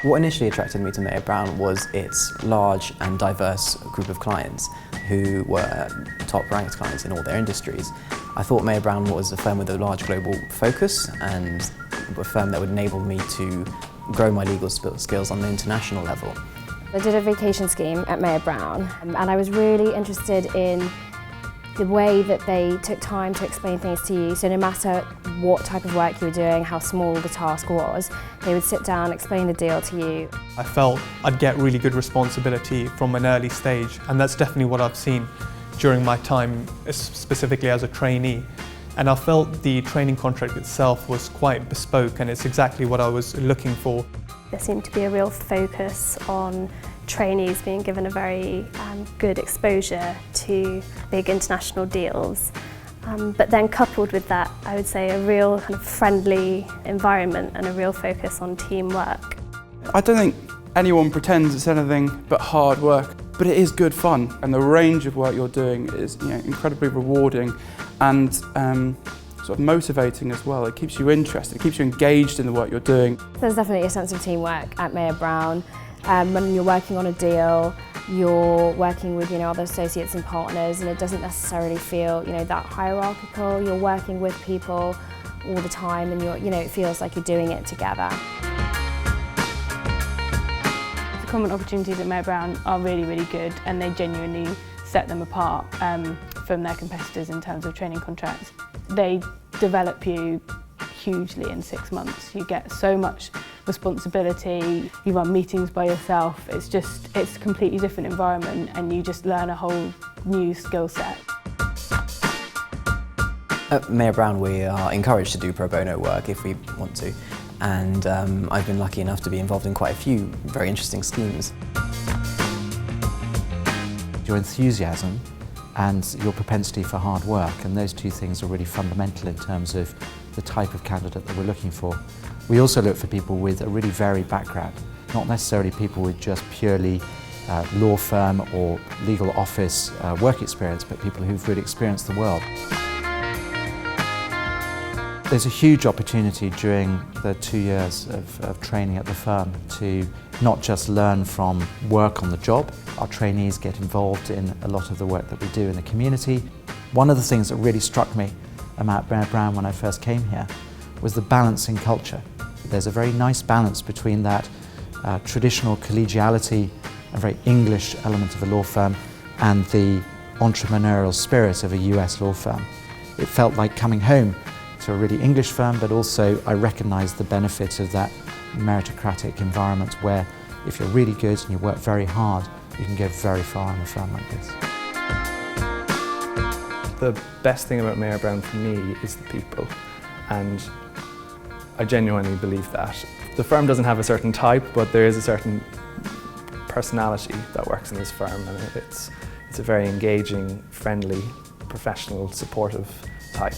What initially attracted me to Mayer Brown was its large and diverse group of clients who were top-ranked clients in all their industries. I thought Mayer Brown was a firm with a large global focus and a firm that would enable me to grow my legal skills on an international level. I did a vacation scheme at Mayer Brown and I was really interested in the way that they took time to explain things to you. So no matter what type of work you were doing, how small the task was, they would sit down, explain the deal to you. I felt I'd get really good responsibility from an early stage, and that's definitely what I've seen during my time, specifically as a trainee. And I felt the training contract itself was quite bespoke, and it's exactly what I was looking for. There seemed to be a real focus on trainees being given a very good exposure to big international deals. But then coupled with that, I would say a real kind of friendly environment and a real focus on teamwork. I don't think anyone pretends it's anything but hard work, but it is good fun, and the range of work you're doing is incredibly rewarding and sort of motivating as well. It keeps you interested, it keeps you engaged in the work you're doing. There's definitely a sense of teamwork at Mayer Brown. When you're working on a deal, you're working with other associates and partners, and it doesn't necessarily feel that hierarchical. You're working with people all the time, and it feels like you're doing it together. The common opportunities at Mayer Brown are really, really good, and they genuinely set them apart from their competitors in terms of training contracts. They develop you hugely in 6 months. You get so much responsibility, you run meetings by yourself, it's a completely different environment, and you just learn a whole new skill set. At Mayer Brown we are encouraged to do pro bono work if we want to, and I've been lucky enough to be involved in quite a few very interesting schemes. Your enthusiasm and your propensity for hard work, and those two things are really fundamental in terms of the type of candidate that we're looking for. We also look for people with a really varied background, not necessarily people with just purely law firm or legal office work experience, but people who've really experienced the world. There's a huge opportunity during the 2 years of training at the firm to not just learn from work on the job. Our trainees get involved in a lot of the work that we do in the community. One of the things that really struck me about Mayer Brown when I first came here was the balance in culture. There's a very nice balance between that traditional collegiality, a very English element of a law firm, and the entrepreneurial spirit of a US law firm. It felt like coming home to a really English firm, but also I recognised the benefit of that meritocratic environment where if you're really good and you work very hard, you can go very far in a firm like this. The best thing about Mayer Brown for me is the people, and I genuinely believe that. The firm doesn't have a certain type, but there is a certain personality that works in this firm, and it's a very engaging, friendly, professional, supportive type.